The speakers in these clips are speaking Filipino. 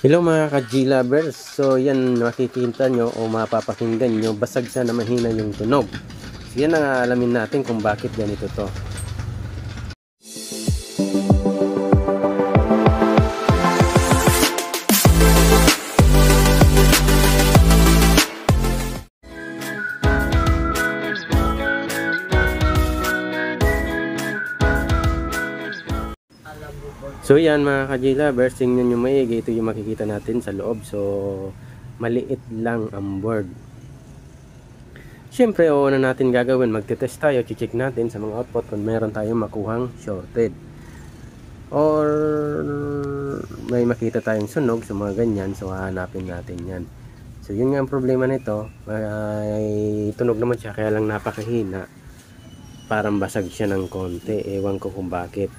Hello mga ka-G lovers. So yan, makikita nyo o mapapakinggan nyo, basag siya na mahina yung tunog. So yan ang alamin natin kung bakit ganito to. So yan mga ka-G lovers, tingnan nyo maigi, ito yung makikita natin sa loob. So maliit lang ang board. Siyempre, una natin gagawin, magte-test tayo, check natin sa mga output kung meron tayong makuhang shorted or may makita tayong sunog sa mga ganyan. So hahanapin natin yan. So yun nga ang problema nito, may tunog naman siya, kaya lang napakahina, parang basag siya ng konti. Ewan ko kung bakit.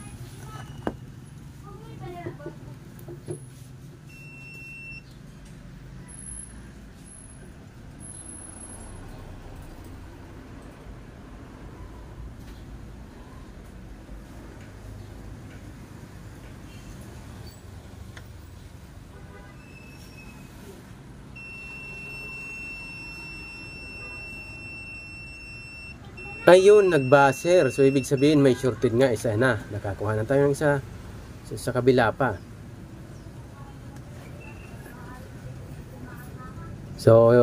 Ayun, nagbaser. So ibig sabihin may shorted nga, isa na. Nakakuha na tayo ng isa sa kabila pa. So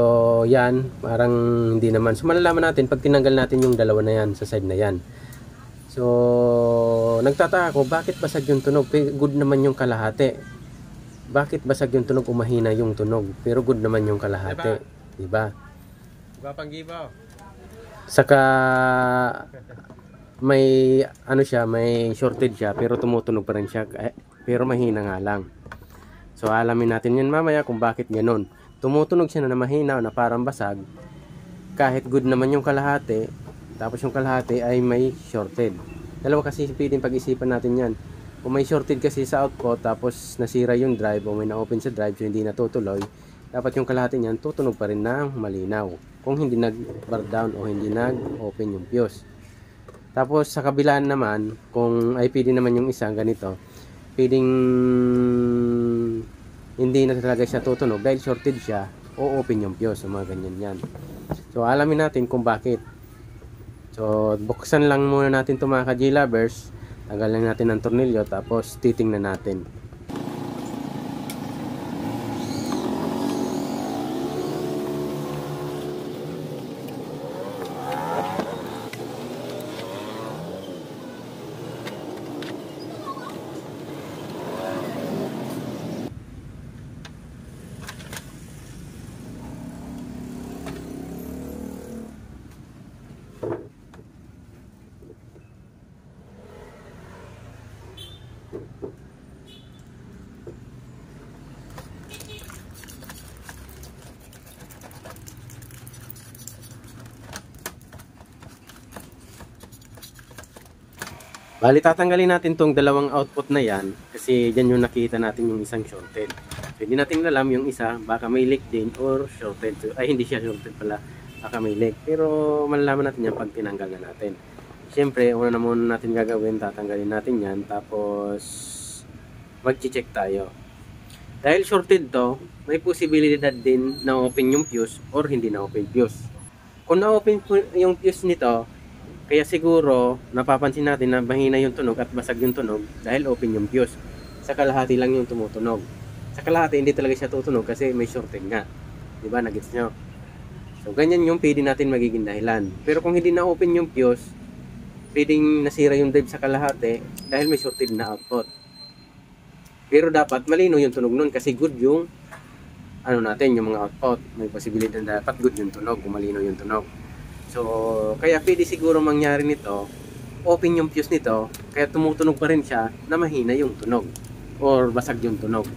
yan, parang hindi naman. So malalaman natin pag tinanggal natin yung dalawa na yan sa side na yan. So nagtataka ako, bakit basag yung tunog? Good naman yung kalahati. Bakit basag yung tunog o mahina yung tunog? Pero good naman yung kalahati, diba? Diba panggibaw? Saka may ano siya, may shorted siya pero tumutunog pa rin siya, pero mahina nga lang. So alamin natin yan mamaya kung bakit ganoon. Tumutunog siya na mahina o na parang basag kahit good naman yung kalahati, tapos yung kalahati ay may shorted. Dalawa kasi pwedeng pag-isipan natin yan. Kung may shorted kasi sa output tapos nasira yung drive o may na-open sa drive so hindi natutuloy, dapat yung kalahati niyan tutunog pa rin ng malinaw kung hindi nag-bar down o hindi nag-open yung fuse. Tapos sa kabilaan naman, kung ay pwede naman yung isang ganito, pwedeng hindi na talaga siya tutunog dahil shorted siya o open yung fuse, mga ganyan yan. So alamin natin kung bakit. So buksan lang muna natin ito mga ka-G lovers, tanggalin natin ang tornilyo tapos titingnan natin. Bali, tatanggalin natin tong dalawang output na yan kasi dyan yung nakita natin yung isang shorted. So, hindi natin alam yung isa, baka may leak din or shorted. So, ay, hindi siya shorted pala, baka may leak. Pero malalaman natin yan pag tinanggal na natin. Siyempre, una na muna natin gagawin, tatanggalin natin yan, tapos mag-check tayo. Dahil shorted to, may posibilidad din na open yung fuse or hindi na open fuse. Kung na-open yung fuse nito, kaya siguro napapansin natin na mahina yung tunog at basag yung tunog dahil open yung fuse. Sa kalahati lang yung tumutunog. Sa kalahati hindi talaga siya tutunog kasi may shorted nga. Diba? Nagets nyo? So ganyan yung pwede natin magiging dahilan. Pero kung hindi na open yung fuse, pwedeng nasira yung drive sa kalahati dahil may shorted na output. Pero dapat malino yung tunog nun kasi good yung ano natin, yung mga output. May posibilidad na dapat good yung tunog kung malino yung tunog. So, kaya pwede siguro mangyari nito, open yung fuse nito, kaya tumutunog pa rin siya na mahina yung tunog or basag yung tunog.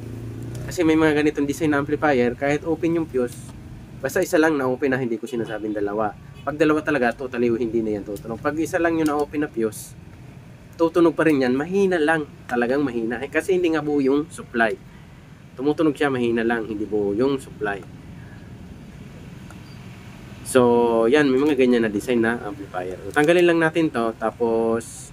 Kasi may mga ganitong design na amplifier, kahit open yung fuse, basta isa lang na open na, hindi ko sinasabing dalawa. Pag dalawa talaga, totally hindi na yan tutunog. Pag isa lang yung na open na fuse, tutunog pa rin yan, mahina lang, talagang mahina. Kasi hindi nga buo yung supply. Tumutunog siya, mahina lang, hindi buo yung supply. So, yan, may mga ganyan na design na amplifier. So, tanggalin lang natin to, tapos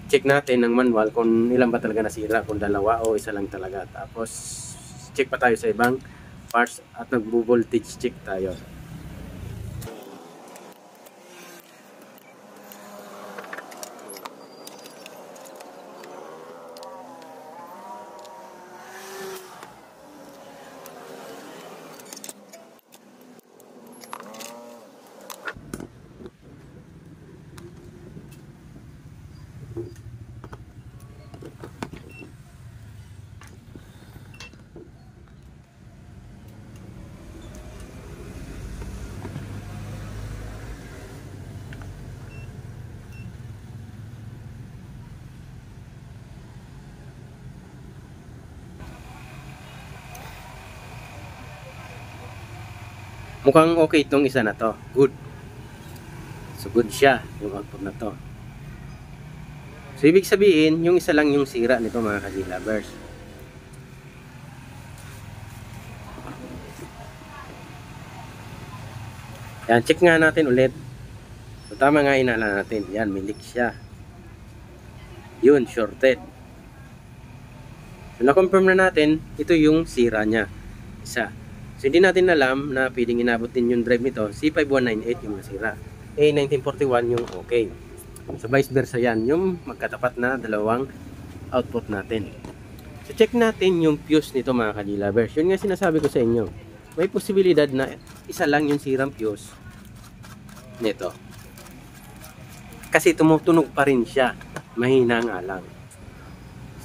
check natin ng manual kung ilan ba talaga nasira, kung dalawa o isa lang talaga. Tapos Check pa tayo sa ibang parts at nagbo-voltage check tayo. Mukhang okay itong isa na to. Good. So good siya yung output na to. So ibig sabihin, yung isa lang yung sira nito mga ka-G-Lovers. Yan, check nga natin ulit. So tama nga inala natin. Yan, may leak siya. Yun, shorted. So na-confirm na natin, ito yung sira niya. Isa. So hindi natin alam na pwedeng inabot din yung drive nito. C5198 yung nasira. A1941 yung okay. So vice versa yan. Yung magkatapat na dalawang output natin. So check natin yung fuse nito mga ka-G-Lovers. Yun nga sinasabi ko sa inyo. May posibilidad na isa lang yung sirang fuse nito. Kasi tumutunog pa rin siya. Mahina nga lang.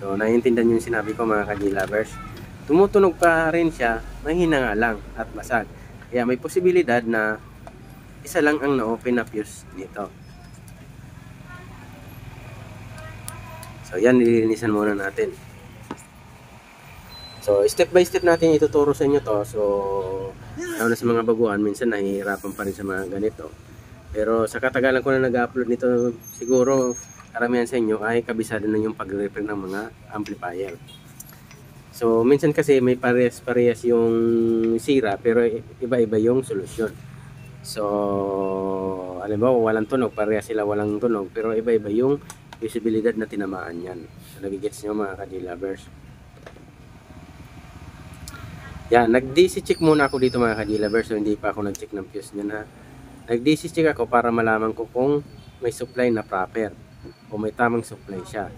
So naiintindihan yung sinabi ko mga ka-G-Lovers. Tumutunog pa rin siya, mahina nga lang at basag. Kaya may posibilidad na isa lang ang na-open na fuse nito. So yan, nililinisan muna natin. So step by step natin ituturo sa inyo to. So lalo na sa mga baguhan, minsan nahihirapan pa rin sa mga ganito. Pero sa katagalan ko na nag-upload nito, siguro karamihan sa inyo ay kabisado na yung pag-repair ng mga amplifier. So, minsan kasi may parehas-parehas yung sira pero iba-iba yung solusyon. So, alam mo, walang tunog, parehas sila walang tunog pero iba-iba yung visibilidad na tinamaan yan. So, nagigets nyo mga ka-G-Lovers. Yan, nag-DC check muna ako dito mga ka-G-Lovers. So, hindi pa ako nag-check ng fuse nyan ha. Nag-DC check ako para malaman ko kung may supply na proper o may tamang supply siya.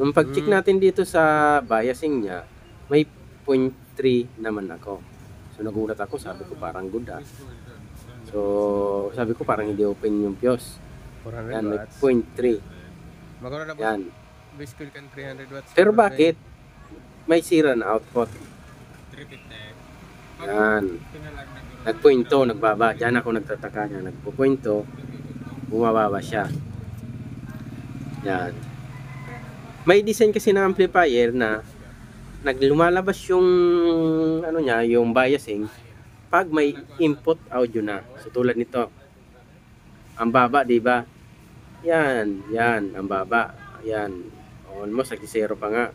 Nung pag-check natin dito sa biasing niya, may 0.3 naman ako. So nagulat ako, sabi ko parang good ah. So sabi ko parang hindi open yung fuse. 400 Yan, may watts. 0.3. Magkano na po? Yan. Basically kan 300 watts. Pero bakit may sira na output? 350. Yan. Nagpointo, nagbaba. Diyan ako nagtataka niya. Nagpupointo, bumababa siya. Yan. May design kasi ng amplifier na naglumalabas yung ano niya, yung biasing pag may input audio na. So tulad nito. Ang baba, 'di ba? Yan, ang baba. Yan. Almost nag-zero pa nga.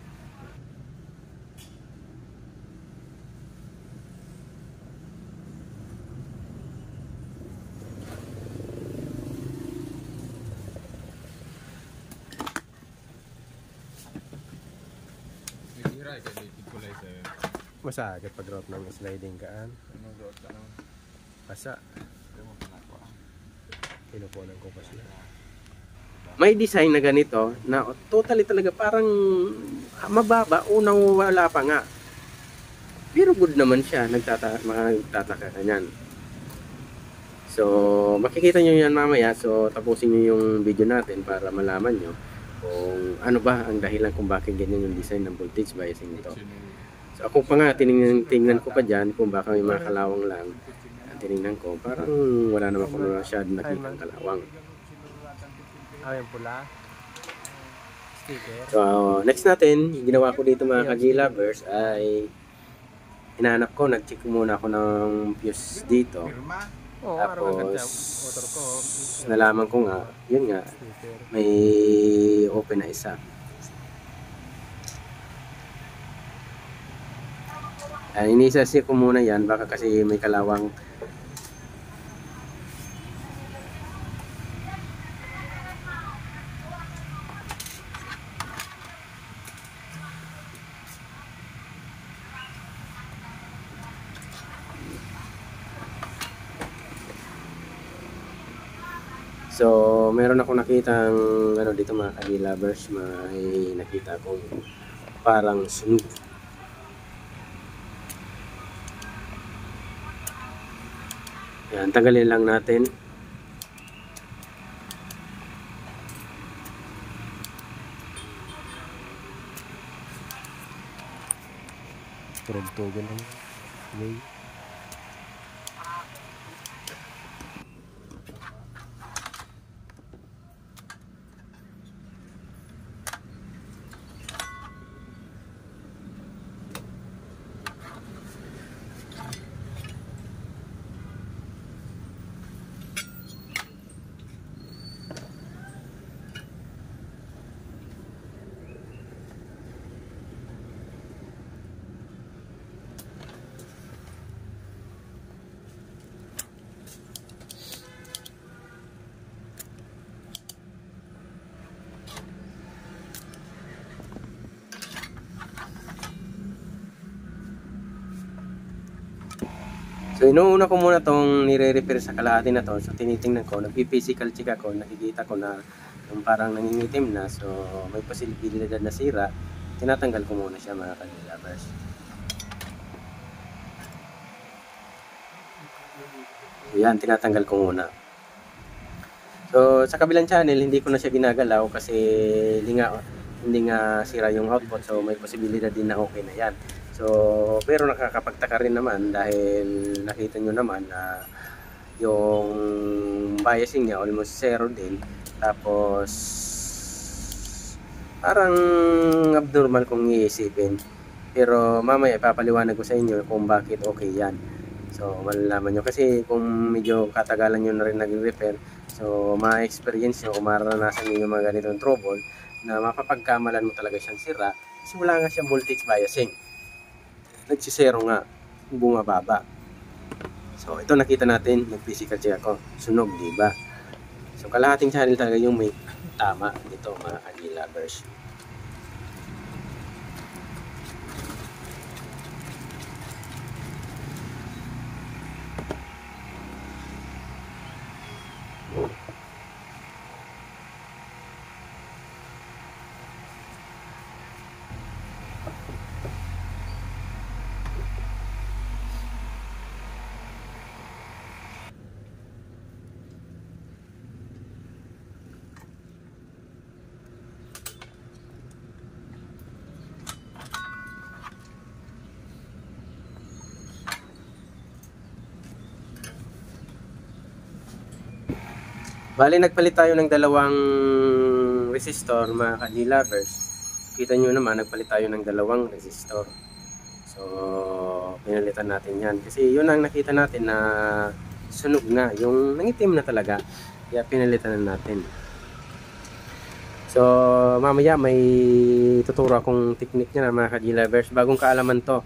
Masakit pag route ng sliding kaan. Asa. Pinupunan ko pa sila. May design na ganito na totally talaga parang mababa, unang wala pa nga. Pero good naman siya, magtataka ka niyan. So, makikita nyo yan mamaya. So, tapusin nyo yung video natin para malaman nyo kung ano ba ang dahilan kung bakit ganyan yung design ng voltage biasing nito. So, ako pa nga, tingnan ko pa dyan kung baka may mga kalawang lang. Tinignan ko, parang wala naman ko masyadong nakikita kalawang. Yung pula. Sticker. So, next natin, yung ginawa ko dito mga ka-G-Lovers ay hinanap ko, nag-check muna ako ng fuse dito. Tapos, nalaman ko nga, yun nga, may open na isa. Inisasi ko muna yan, baka kasi may kalawang. So, meron ako nakitang ano dito mga ka-lovers, may nakita akong parang sunog. Yan, tanggalin lang natin. Turog-tugan lang. Okay. So, inuuna ko muna tong nire-repair sa kalahati na to. So, tinitingnan ko, nagpi-physical check ako, nakikita ko na yung parang nangingitim na. So, may posibilidad na sira. Tinatanggal ko muna siya mga ka-lovers. So, yan, tinatanggal ko muna. So, sa kabilang channel, hindi ko na siya ginagalaw kasi hindi nga sira yung output. So, may posibilidad din na okay na yan. So, pero nakakapagtaka rin naman dahil nakita nyo naman na yung biasing niya almost zero din. Tapos, parang abnormal kung iisipin. Pero mamaya ipapaliwanag ko sa inyo kung bakit okay yan. So, malalaman nyo. Kasi kung medyo katagalan nyo na rin nag-repair, so ma-experience nyo kung maranasan nyo yung mga ganitong trouble na mapapagkamalan mo talaga siyang sira kasi wala nga siyang voltage biasing. Nagsisero nga, bumababa. So, ito nakita natin, nag-physical check ako. Sunog, di ba? So, kalahating channel talaga yung may tama dito, mga ka-lovers. Bali, nagpalit tayo ng dalawang resistor, mga ka-lovers. Kita nyo naman, nagpalit tayo ng dalawang resistor. So, pinalitan natin yan. Kasi yun ang nakita natin na sunog na. Yung nangitim na talaga. Kaya pinalitan na natin. So, mamaya may tuturo akong technique niya na mga ka-lovers. Bagong kaalaman to.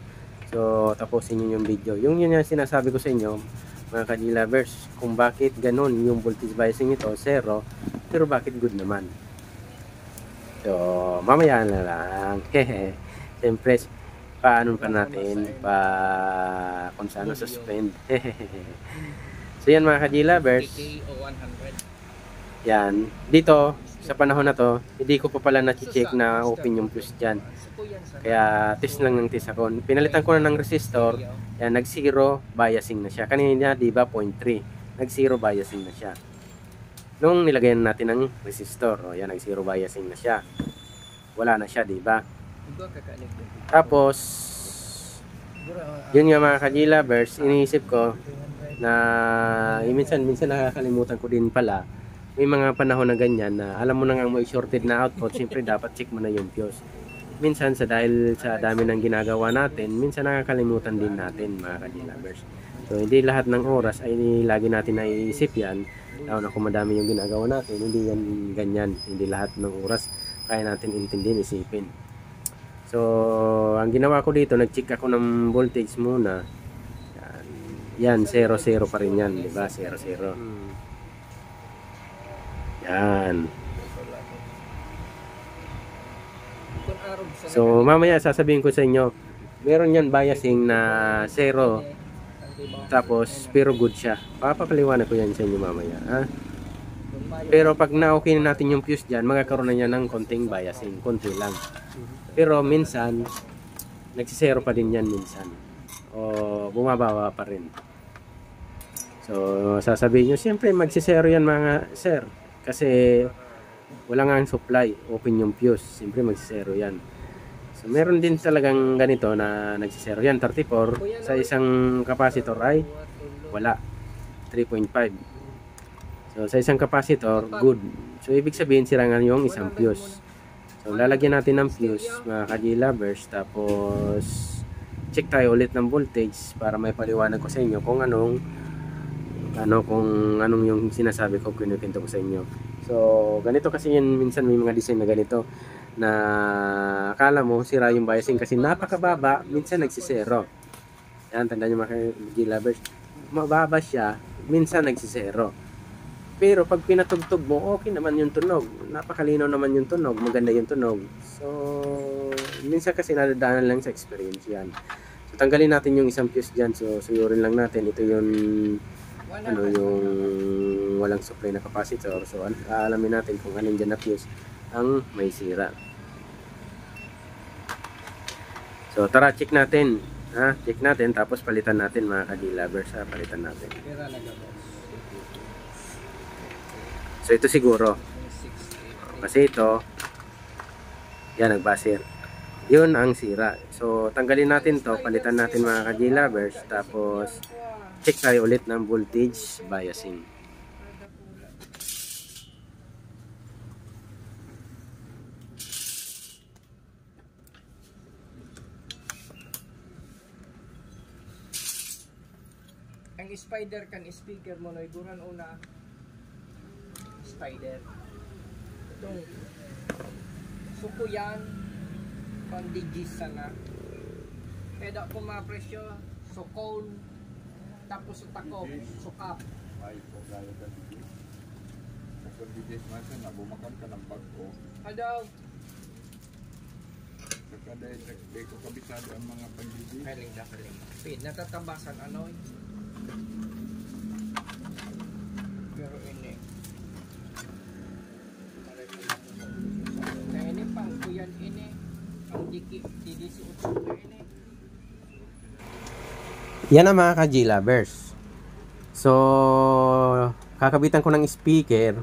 So, tapusin nyo yung video. Yun yung sinasabi ko sa inyo, mga ka-lovers, kung bakit ganun yung voltage biasing nito, zero, pero bakit good naman. So, mamaya na lang. Siyempre, paano pa natin kung saan suspend. So, yan mga ka-lovers. Yan. Dito, sa panahon na to, hindi ko pa pala na-check na open yung fuse dyan. Kaya test lang ng test ako. Pinalitan ko na ng resistor. Yan, nag-zero biasing na siya. Kanina, di ba, 0.3. Nag-zero biasing na siya. Nung nilagyan natin ng resistor, o yan, nag-zero biasing na siya. Wala na siya, di ba? Tapos, yun nga mga ka-lovers, iniisip ko na minsan nakakalimutan ko din pala. May mga panahon na ganyan na alam mo na nga may shorted na output, siyempre dapat check mo na yung fuse. Minsan dahil sa dami ng ginagawa natin, minsan nakakalimutan din natin mga ka-lovers. So hindi lahat ng oras ay lagi natin naiisip yan. Lalo na kung madami yung ginagawa natin, hindi yan ganyan. Hindi lahat ng oras kaya natin intindihin, isipin. So ang ginawa ko dito, nag-check ako ng voltage muna. Yan 0-0 pa rin yan, di ba? 0-0. Yan. So mamaya sasabihin ko sa inyo, meron yan biasing na 0 Tapos, pero good siya. Papapaliwanag ko yan sa inyo mamaya. Ha? Pero pag na-okay na natin yung fuse dyan, magkakaroon na niya ng konting biasing. Konti lang. Pero minsan, nagsisero pa din yan minsan. O bumababa pa rin. So, sasabihin nyo, siyempre magsisero yan mga sir. Kasi wala nga ang supply. Open yung fuse. Siyempre magsisero yan. So, meron din talagang ganito na nagsisero yan. 34 sa isang capacitor ay wala. 3.5. So, sa isang capacitor, good. So, ibig sabihin, sirangan yung isang fuse. So, lalagyan natin ng fuse, mga ka-G-lovers. Tapos, check tayo ulit ng voltage para may paliwanag ko sa inyo kung anong yung sinasabi ko, kinukwento ko sa inyo. So, ganito kasi yun, minsan may mga design na ganito na akala mo sira yung biasing kasi napakababa, minsan nagsisero. Yan, tandaan nyo mga G-lovers. Mababa siya, minsan nagsisero. Pero pag pinatugtog mo, okay naman yung tunog. Napakalinaw naman yung tunog, maganda yung tunog. So, minsan kasi nadadaanan lang sa experience yan. So, tanggalin natin yung isang fuse dyan. So, suyurin lang natin. Ito yung yung walang supply na capacitor. So, alamin natin kung anong dyan na fuse ang may sira. So, tara, check natin. Ha? Check natin, tapos palitan natin mga ka-G-lovers. Palitan natin. So, ito siguro. Kasi ito, yan, nagbasir. Yun ang sira. So, tanggalin natin to, palitan natin mga ka-G-lovers. Tapos, check tayo ulit ng voltage biasing. Ang spider kan speaker mo noy duran una spider itong suko yan pandigis sana kaya ko mapresyo sukol tapos utakop sukap Ay, po gaya ka dito. Kasi bigay man na bumakan ka ng bago. adaw Kada ito ko kabisado ang mga pagdidi. kaling pin natatabasan ano pero ini kaya ini pang kuyan ini ang didi si utso ini Yan ang mga ka-G-lovers. So, kakabitan ko ng speaker.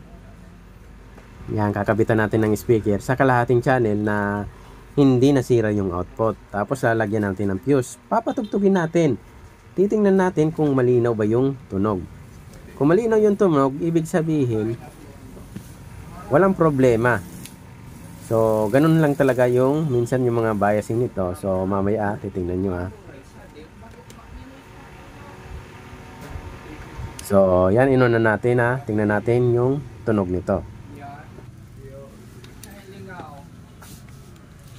Yan, kakabitan natin ng speaker sa kalahating channel na hindi nasira yung output. Tapos lalagyan natin ng fuse. Papatugtugin natin. Titingnan natin kung malinaw ba yung tunog. Kung malinaw yung tunog, ibig sabihin, walang problema. So, ganun lang talaga yung minsan yung mga biasing nito. So, mamaya titingnan nyo So, yan inuna natin Tingnan natin yung tunog nito. yan lingaw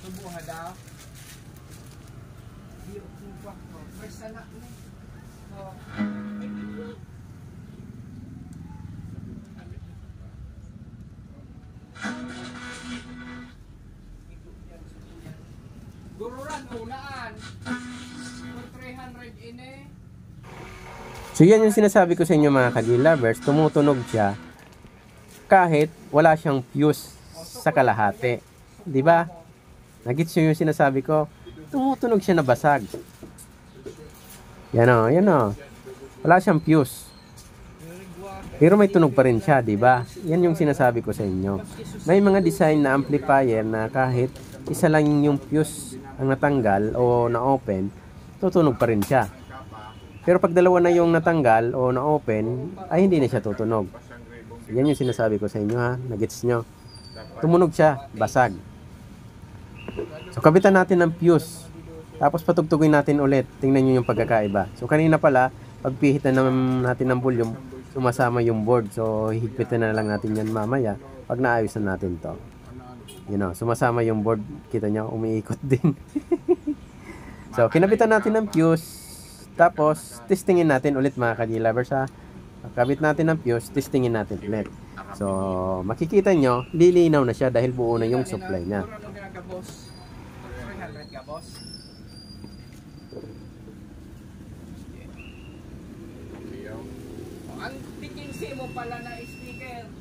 subo hadaw di upak ko persana ni oh gururan unaan 300 ini So, yan yung sinasabi ko sa inyo mga ka-G-lovers. Tumutunog siya kahit wala siyang fuse sa kalahati. Diba? Nagits nyo yung sinasabi ko. Tumutunog siya na basag. Yan o, yan o. Wala siyang fuse. Pero may tunog pa rin siya, diba? Yan yung sinasabi ko sa inyo. May mga design na amplifier na kahit isa lang yung fuse ang natanggal o na-open, tutunog pa rin siya. Pero pag dalawa na yung natanggal o na-open, ay hindi na siya tutunog. So, yan yung sinasabi ko sa inyo Nagets nyo. Tumunog siya, basag. So, kabitan natin ng fuse. Tapos patugtugin natin ulit. Tingnan nyo yung pagkakaiba. So, kanina pala, pagpihit na natin ng volume, sumasama yung board. So, hihigpitan na lang natin yan mamaya pag naayos na natin to. Sumasama yung board. Kita nyo, umiikot din. So, kinabitan natin ng fuse. Tapos, testingin natin ulit mga ka-G-lovers Kabit natin ng fuse, testingin natin ulit. So, makikita nyo, lilinaw na siya dahil buo na yung supply niya. 300 ka boss bago pala na speaker.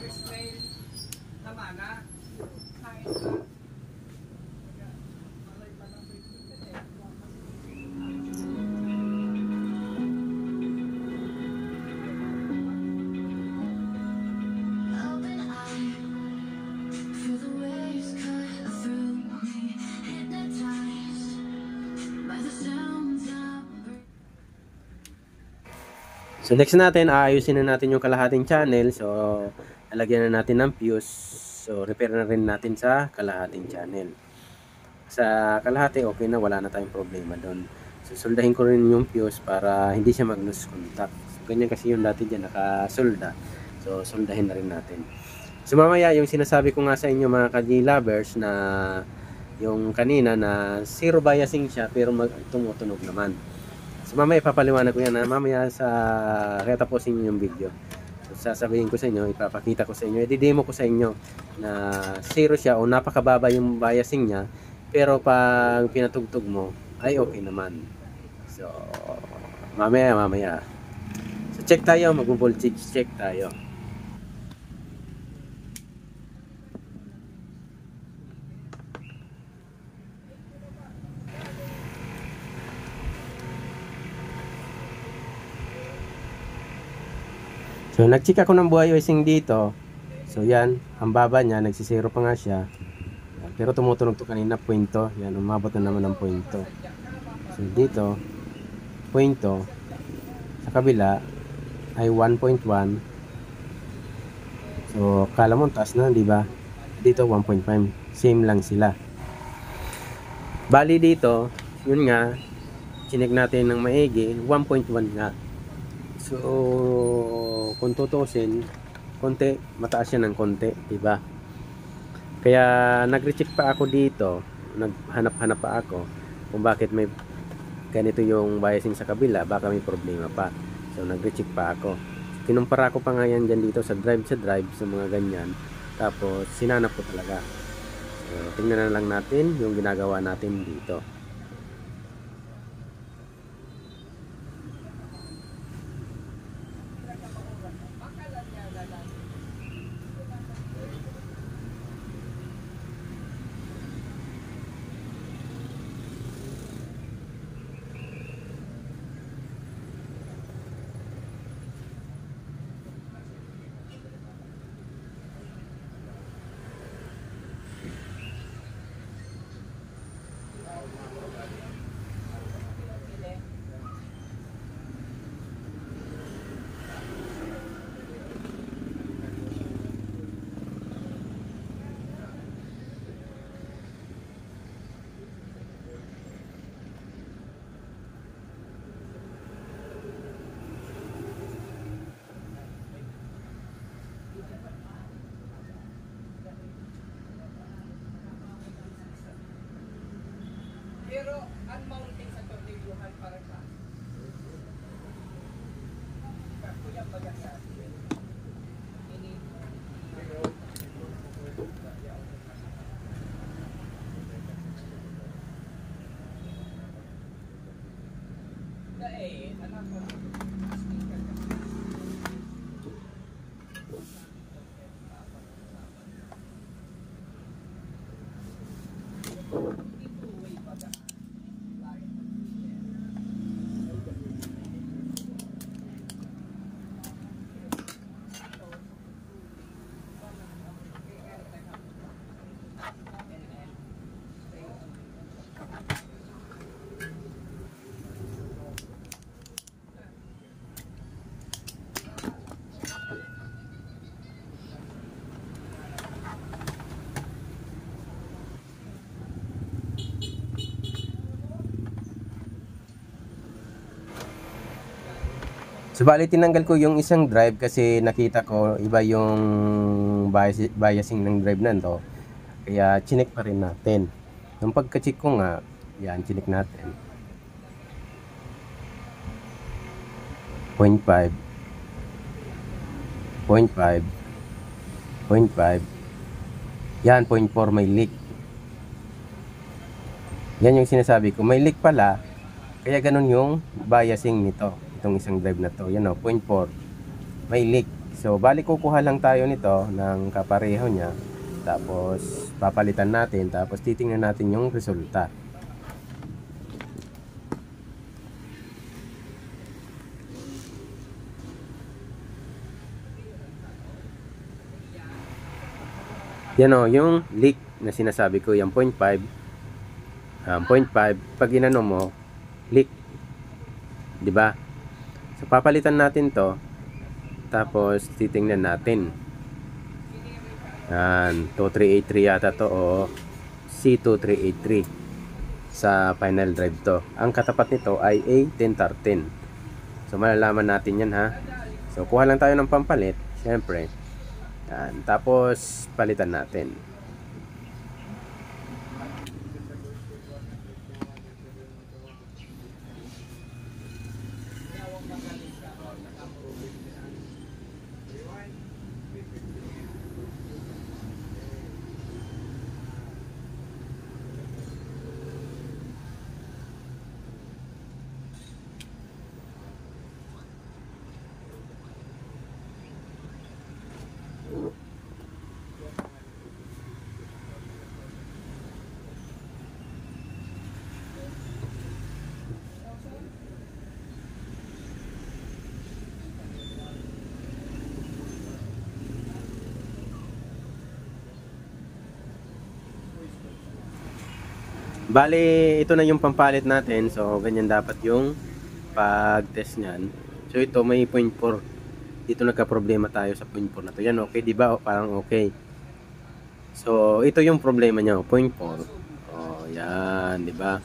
Ismail Tamana. Kain ka. Open eye, feel the waves cut through me, hypnotized by the sounds of. So next natin, aayusin na natin yung kalahating channel. So lalagyan na natin ng fuse. So repair na rin natin sa kalahating channel. Sa kalahati, okay na, wala na tayong problema doon. So soldahin ko rin yung fuse para hindi siya mag-lose contact. So, ganyan kasi yung dati dyan, nakasolda. So soldahin na rin natin. So mamaya, yung sinasabi ko nga sa inyo mga ka-G-lovers na yung kanina na zero biasing siya pero tumutunog naman. So mamaya ipapaliwanag ko yan na mamaya sa kaya tapusin nyo yung video. So, sasabihin ko sa inyo, ipapakita ko sa inyo, i-demo ko sa inyo na zero siya o napakababa yung biasing niya pero pag pinatugtog mo ay okay naman. So mamaya. So check tayo, mag-voltage check tayo. So, nag-check ako ng buhay icing dito. So, yan. Ang baba niya. Nagsisero pa nga siya. Yan. Pero tumutunog to kanina. Puwento. Yan. Umabot na naman ng puwento. So, dito. Puwento. Sa kabila ay 1.1. So, kala mo taas na, di ba? Dito 1.5. Same lang sila. Bali dito, yun nga, chinek natin ng maigi, 1.1 nga. So, kung tutusin, konti, mataas siya ng konti, diba? Kaya, nag-recheck pa ako dito, naghanap-hanap pa ako kung bakit may ganito yung biasing sa kabila, baka may problema pa. So, nag-recheck pa ako. Kinumpara ko pa nga yan dyan dito sa drive, sa mga ganyan. Tapos, sinanap ko talaga. So, tingnan na lang natin yung ginagawa natin dito. Pero unmounting sa tornilyohan para sa kuya baga sa ini anak ko So, bali tinanggal ko yung isang drive kasi nakita ko iba yung biasing ng drive nanto. Kaya chinek pa rin natin. Nung pagka-check ko nga, yan, chinek natin. 0.5 0.5 0.5 yan, 0.4 may leak. Yan yung sinasabi ko, may leak pala, kaya ganun yung biasing nito. itong isang drive na to. Yan o, 0.4. May leak. So, bali kukuha lang tayo nito ng kapareho niya. Tapos, papalitan natin. Tapos, titingnan natin yung resulta. Yan o, yung leak na sinasabi ko, yung 0.5. 0.5, pag inano mo, leak. Diba? So, papalitan natin to. Tapos, titingnan natin. Yan, 2383 yata to o C2383 sa final drive to. Ang katapat nito ay A10R10. So, malalaman natin yan ha. So, kuha lang tayo ng pampalit. Siyempre. Yan, tapos, palitan natin. Bali, ito na yung pampalit natin. So, ganyan dapat yung pag-test niyan. So, ito may 0.4. Dito nagka-problema tayo sa 0.4 na to. Yan, okay, di ba? Parang okay. So, ito yung problema niya, 0.4. Oh, yan, di ba?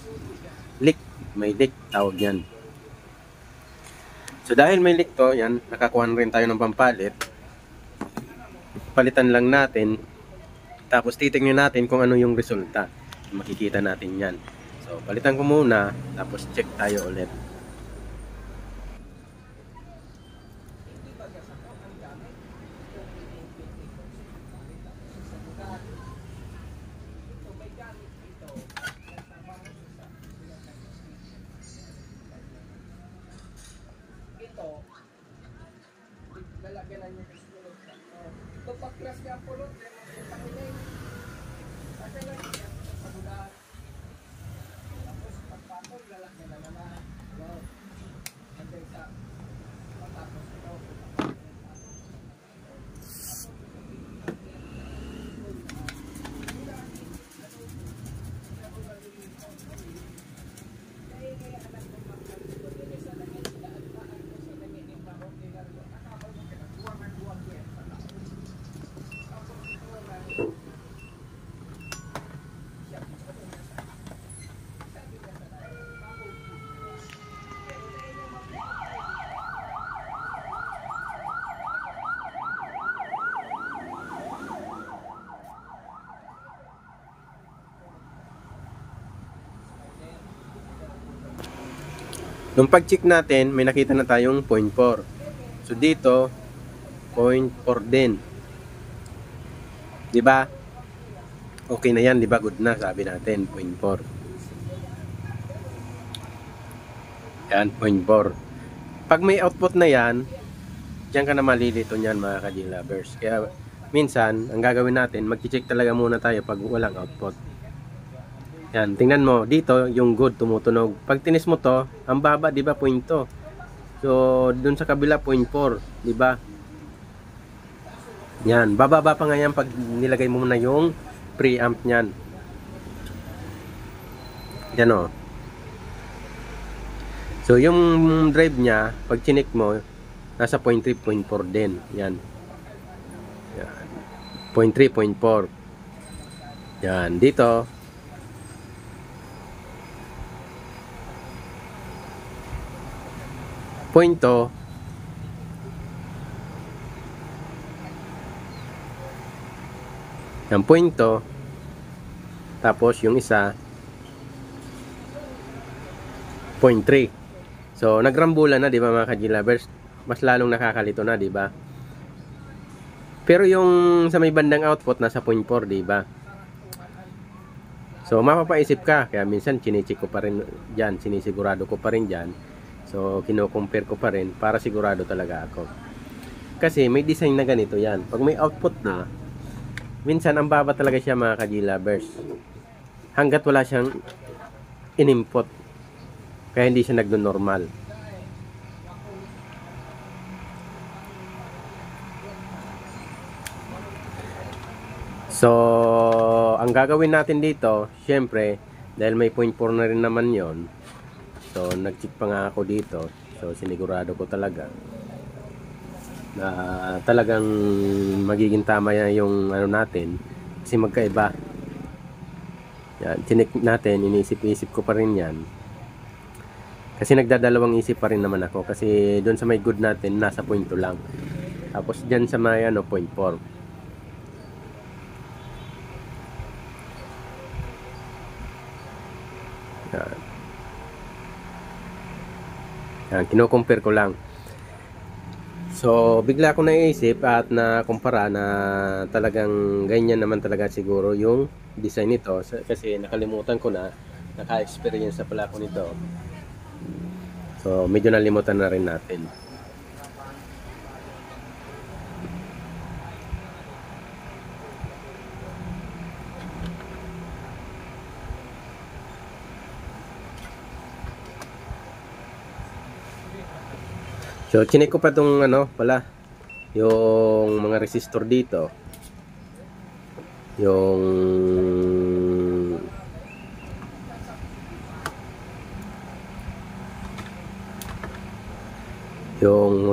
Leak. May leak, tawag yan. So, dahil may leak to, yan, nakakuha rin tayo ng pampalit. Palitan lang natin. Tapos, titingnan natin kung ano yung resulta. Makikita natin yan. So, palitan ko muna, tapos check tayo ulit. Nung pag-check natin, may nakita na tayong 0.4. So dito, 0.4 din. 'Di ba? Okay na 'yan, 'di ba? Good na, sabi natin, 0.4. Yan, 0.4. Pag may output na 'yan, diyan ka na malilito niyan, mga ka-G-lovers. Kaya minsan, ang gagawin natin, mag-check talaga muna tayo pag walang output. Yan, tingnan mo, dito yung good tumutunog. Pag tinis mo to, ang baba, 'di ba, 0.2. So, dun sa kabila 0.4, 'di ba? Yan, bababa pa nga yan pag nilagay mo muna yung preamp niyan. Yan o. So, yung drive niya, pag chinik mo, nasa 0.3, 0.4 din. Yan. Yan. 0.3, 0.4. Yan, dito. Pointo. Yan, pointo. Tapos yung isa 0.3. So nagrambulan na, 'di ba, mga ka-G-lovers? Mas lalong nakakalito na, 'di ba? Pero yung sa may bandang output nasa 0.4, 'di ba? So mapapaisip ka, kaya minsan chine-check ko pa rin diyan, sinisigurado ko pa rin diyan So kino-compare ko pa rin para sigurado talaga ako. Kasi may design na ganito yan. Pag may output na, minsan ang baba talaga siya mga ka-G-lovers. Hanggat wala siyang in-input. Kaya hindi siya nagno-normal. So, ang gagawin natin dito, syempre, dahil may 0.4 na rin naman yon. So, nag-check pa nga ako dito. So, sinigurado ko talaga na talagang magiging tama yan yung ano natin. Kasi magkaiba. Yan, chinik natin, inisip-isip ko pa rin yan. Kasi nagdadalawang isip pa rin naman ako. Kasi doon sa may good natin, nasa 0.2 lang. Tapos dyan sa may 0.4. Yan. Yan, kino-compare ko lang. So, bigla ko naisip at nakumpara na talagang ganyan naman talaga siguro yung design nito. Kasi nakalimutan ko na, naka-experience na pala ako nito. So, medyo nalimutan na rin natin. So, chinek ko pa itong ano pala, yung mga resistor dito. Yung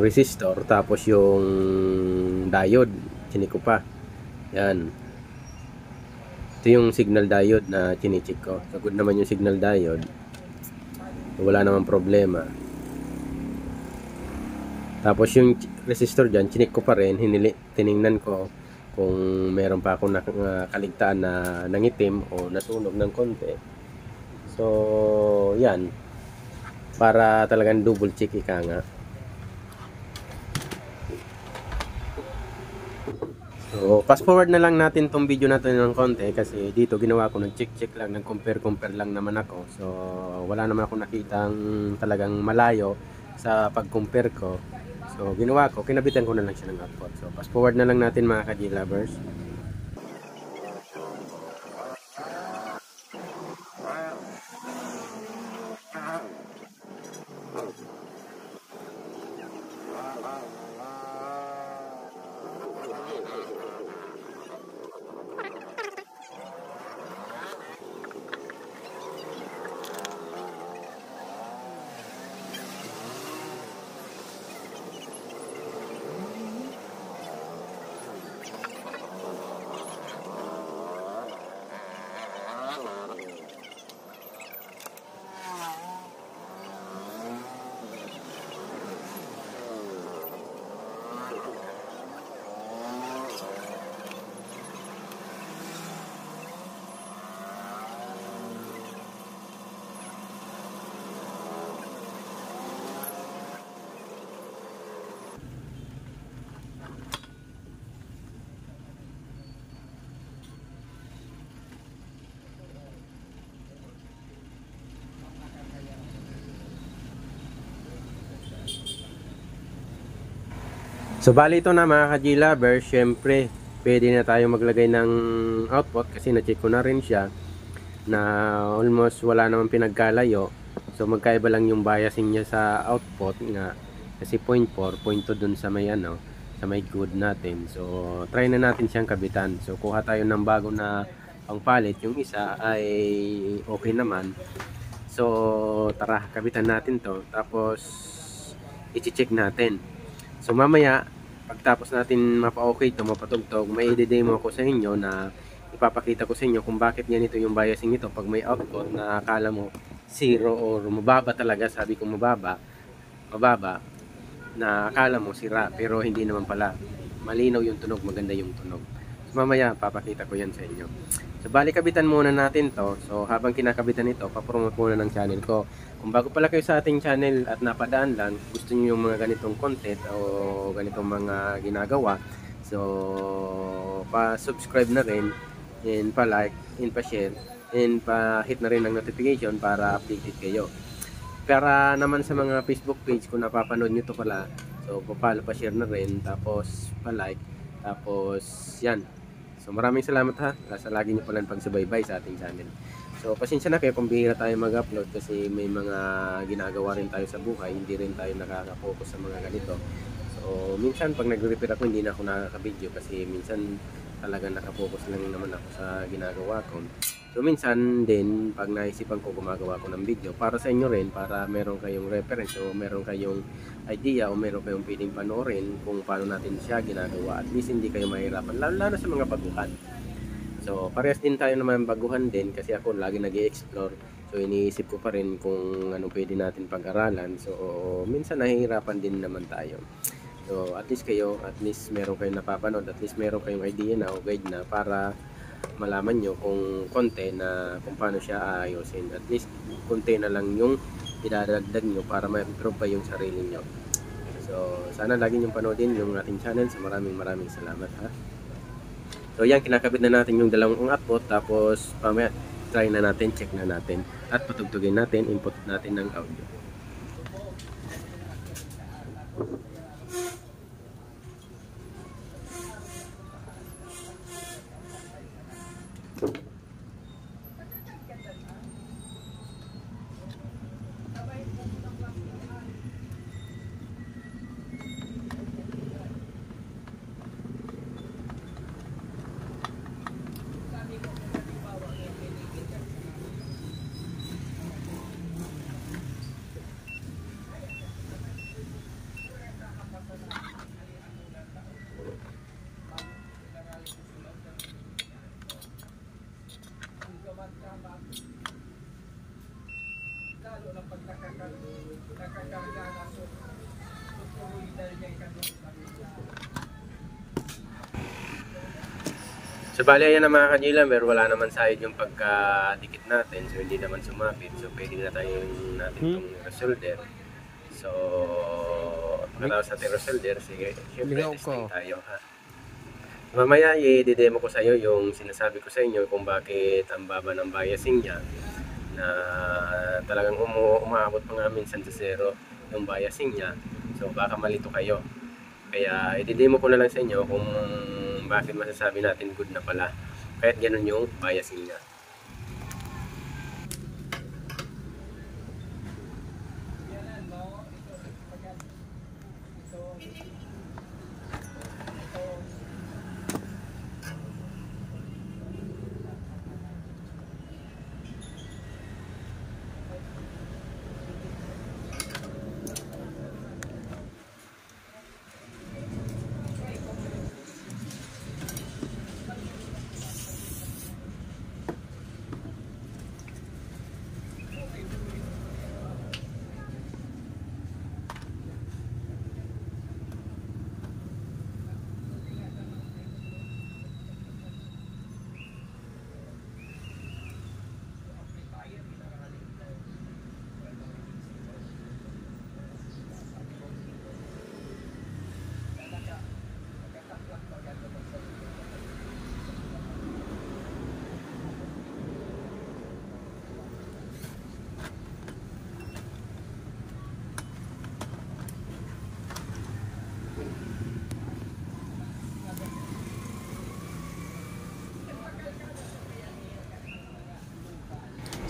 resistor, tapos yung diode, chinek ko pa. Yan. Ito yung signal diode na chinecheck ko. So, good naman yung signal diode. So, wala namang problema. Tapos yung resistor dyan, chinik ko pa rin, tiningnan ko kung meron pa akong nakaligtaan na nangitim o nasunog ng konti. So, yan. Para talagang double check ika nga. So, fast forward na lang natin tong video natin ng konti kasi dito ginawa ko ng check lang, ng compare lang naman ako. So, wala naman ako nakitang talagang malayo sa pag-compare ko. So, ginawa ko, kinabitan ko na lang siya ng output. So, fast forward na lang natin mga ka-G-lovers. So, bali ito na mga ka-G-lovers, syempre, pwede na tayo maglagay ng output kasi na-check ko na rin siya na almost wala namang pinagkalayo. So, magkaiba lang yung biasing niya sa output nga kasi 0.4, 0.2 dun sa may sa may good natin. So, try na natin siyang kabitan. So, kuha tayo ng bago na pangpalit. Yung isa ay okay naman. So, tara, kabitan natin to. Tapos, i-check natin. So mamaya, pagtapos natin mapa-okay ito, mapatugtog, may i-demo ko sa inyo na ipapakita ko sa inyo kung bakit ganito yung biasing nito pag may output na akala mo zero or mababa talaga, sabi ko mababa, na akala mo sira, pero hindi naman pala. Malinaw yung tunog, maganda yung tunog. So mamaya, papakita ko yan sa inyo. So bali, kabitan muna natin to. So habang kinakabitan ito, papromote muna ng channel ko. Kung bago pala kayo sa ating channel at napadaan lang, gusto niyo yung mga ganitong content o ganitong mga ginagawa, so pa-subscribe na rin, and pa-like, and pa-share, and pa-hit na rin ng notification para updated kayo. para naman sa mga Facebook page, kung napapanood nyo to pala, so pa-follow, pa-share na rin, tapos pa-like, tapos yan. So maraming salamat ha, sa lagi nyo palang pagsubaybay sa ating channel. So pasensya na kayo kung bihira tayo mag-upload kasi may mga ginagawa rin tayo sa buhay, hindi rin tayo nakaka-focus sa mga ganito. So minsan pag nagre-repair ako, hindi na ako nakaka-video kasi minsan talagang nakafocus lang naman ako sa ginagawa ko. So minsan din pag naisipan ko gumagawa ko ng video para sa inyo rin, para meron kayong reference o meron kayong idea o meron kayong pwedeng panoorin kung paano natin siya ginagawa. At least hindi kayo mahirapan, lalo sa mga baguhan. So parehas din tayo naman baguhan din kasi ako lagi nag-i-explore. So iniisip ko pa rin kung ano pwede natin pag-aralan. So minsan nahihirapan din naman tayo. So at least meron kayong napapanood, at least meron kayong idea na o guide na para malaman nyo kung konti na kung paano siya aayusin. At least konti na lang yung idadagdag nyo para ma-improve pa yung sarili nyo. So sana lagi nyo panoodin yung ating channel. So maraming salamat ha. So yan, kinakabit na natin yung dalawang output, tapos pamaya try na natin, check na natin at patugtugin natin, input natin ng audio. So bali ayan na mga ka-G-Lumber, wala naman sayad yung pagkadikit natin, so hindi naman sumapit. So pwede na tayo natin itong resolder. So pagkatapos natin resolder, sige, syempre testing tayo ha. Mamaya i-demo ko sa iyo yung sinasabi ko sa inyo kung bakit ang baba ng biasing niya, na talagang umaabot pa nga minsan sa zero yung biasing niya. So baka malito kayo. Kaya i-demo ko na lang sa inyo kung bakit masasabi natin good na pala kahit ganun yung biasing niya.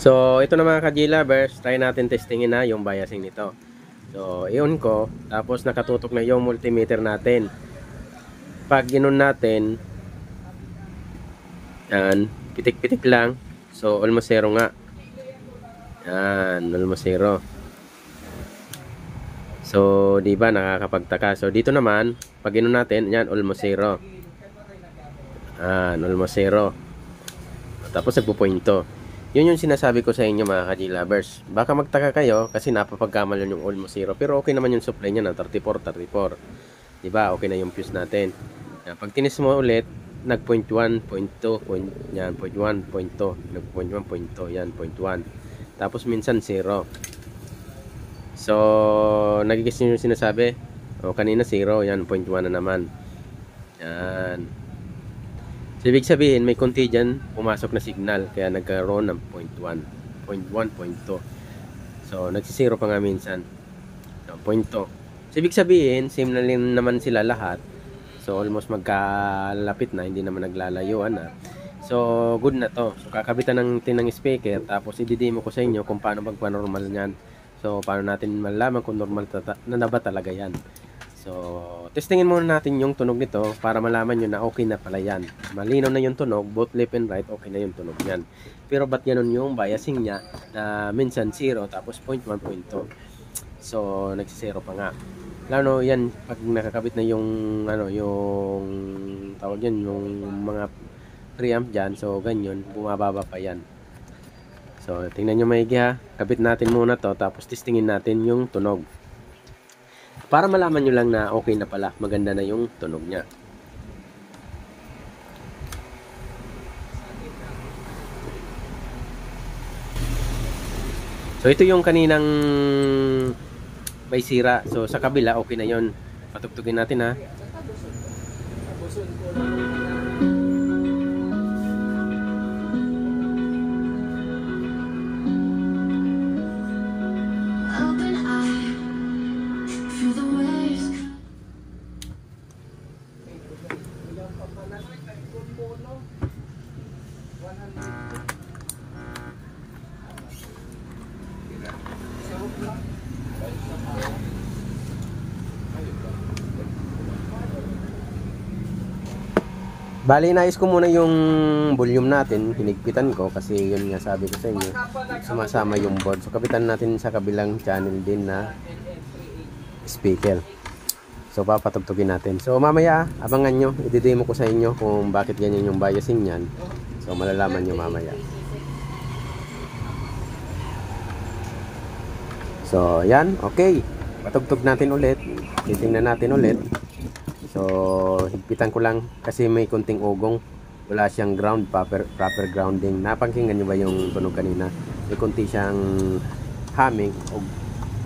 So ito na mga ka-G-Lovers, try natin testingin na yung biasing nito. So i-on ko, tapos nakatutok na yung multimeter natin. Pag ginon natin, yan, pitik-pitik lang. So almost zero nga. Yan, almost zero. So di ba nakakapagtaka. So dito naman, pag ginon natin, yan, almost zero. Yan, almost zero. Tapos nagpo-pointo. Yun yung sinasabi ko sa inyo mga ka-G-Lovers. Baka magtaka kayo kasi napapagkamalan yung almost zero. Pero okay naman yung supply niya na 34. Diba? Okay na yung fuse natin. Yan, pag tinis mo ulit, nag 0.1, 0.2, yan, 0.1, 0.2. Nag 0.1, 0.2, yan, 0.1. Tapos minsan 0. So, nagigis nyo yung sinasabi. O, kanina 0, yan, 0.1 na naman. Yan. So, ibig sabihin, may konti dyan, pumasok na signal, kaya nagkaroon ng 0.1, 0.1, 0.2. So, nagsisiro pa nga minsan. So, 0.2. So, ibig sabihin, same na rin naman sila lahat. So, almost magkalapit na, hindi naman naglalayuan na. So, good na to. So, kakabitan ng speaker, tapos i-demo ko sa inyo kung paano magpa-normal niyan. So, paano natin malaman kung normal na ba talaga yan. So, testingin muna natin yung tunog nito para malaman nyo na okay na pala yan. Malinaw na yung tunog, both left and right, okay na yung tunog yan. Pero ba't ganun yung biasing niya na minsan 0 tapos 0.1, 0.2. So, nagsisero pa nga. Lalo yan, pag nakakabit na yung, yung tawag yan, yung mga preamp dyan, so ganyan, bumababa pa yan. So, tingnan nyo maigi ha. Kabit natin muna to, tapos testingin natin yung tunog. Para malaman nyo lang na okay na pala, maganda na yung tunog niya. So, ito yung kaninang may sira. So, sa kabila, okay na yon. Patugtugin natin ha. Open eye, feel the waves. Bali, nais ko muna yung volume natin. Hinigpitan ko kasi yun nga sabi ko sa inyo. Sumasama yung board. So, kapitan natin sa kabilang channel din na speaker. So, papatugtugin natin. So, mamaya, abangan nyo. I-demo ko sa inyo kung bakit ganyan yung biasing yan. So, malalaman nyo mamaya. So, yan. Okay. Patugtog natin ulit. Titingnan natin ulit. So, higpitan ko lang kasi may kunting ugong. Wala siyang ground, proper grounding. Napakinggan nyo ba yung tunog kanina? May kunti siyang humming o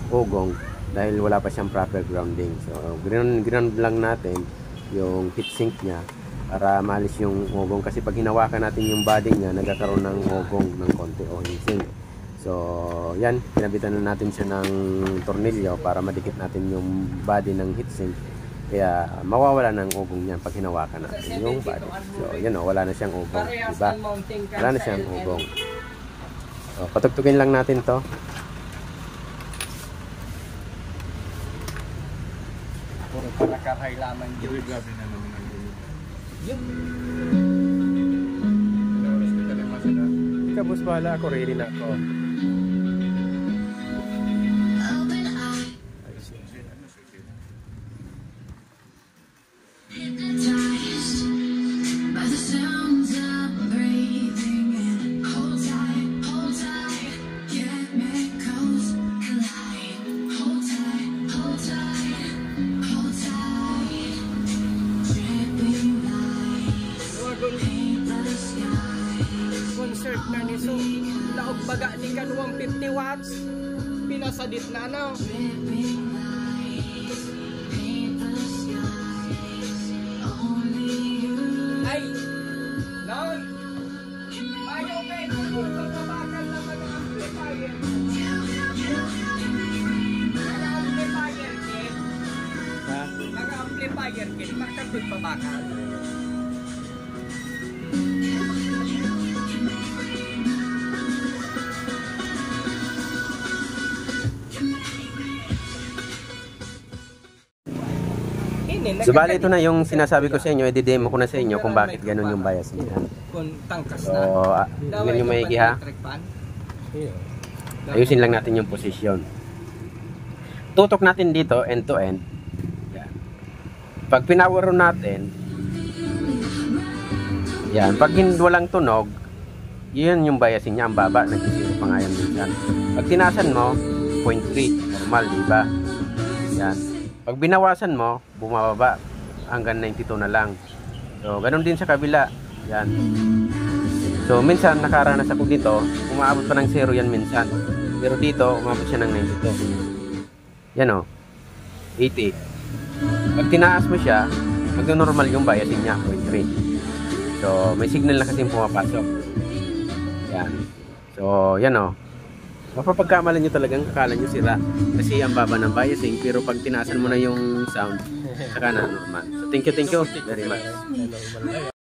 ugong dahil wala pa siyang proper grounding. So, ground lang natin yung heatsink niya para maalis yung ugong. Kasi pag hinawakan natin yung body niya, nagkakaroon ng ugong ng konti o heatsink. So, yan. Pinabitan na natin siya ng tornilyo para madikit natin yung body ng heatsink. Kaya mawawala ng ugong niyan pag hinawakan natin yung body. So, yan o, wala na siyang ugong. Diba? Wala na siyang ugong. So, patugtugin lang natin to. Puro para karailaman Uy, grabe na naman ang ganyan. yung Oras ka tayo masana. Kabus, bahala ako. Ready na ako. Open eye, hypnotized by the sounds I'm breathing in. Hold tight, chemicals collide. Hold tight, hold tight. Dripping lights paint the skies. concert na ni So laog baga ni kanuwang 50 watts pinasadit na no. Dripping lights paint the skies. Only you. Ay noon ayaw kay kung pagbabagal na mag-amplifier mag-amplifier kit mag-amplifier kit makapit pabakal. So, bali, ito na yung sinasabi ko sa inyo. I-demo ko na sa inyo kung bakit ganun yung bias niya. Kung tangkas So, na. tingnan nyo maigi ha. Ayusin lang natin yung position. Tutok natin dito, end to end. Yan. Pag pinower natin, yan. Pag walang tunog, yun yung biasing niya. Ang baba, nagsisiro pa nga yan minsan. Pag tinasan mo, 0.3. Normal, diba? Yan. Pag binawasan mo, bumababa. Hanggang 92 na lang. So, ganun din sa kabila. Yan. So, minsan nakaranas ako dito, umaabot pa ng 0 yan minsan. Pero dito, umabot siya ng 92. Yan o. 80. Pag tinaas mo siya, magno-normal yung biasing niya, 0.3. So, may signal na kasing pumapasok. Yan. So, yan o. Mapapagkamalan nyo talagang akala nyo sira. Kasi ang baba ng biasing, pero pag tinaasan mo na yung sound, saka na normal. So thank you very much. Hello,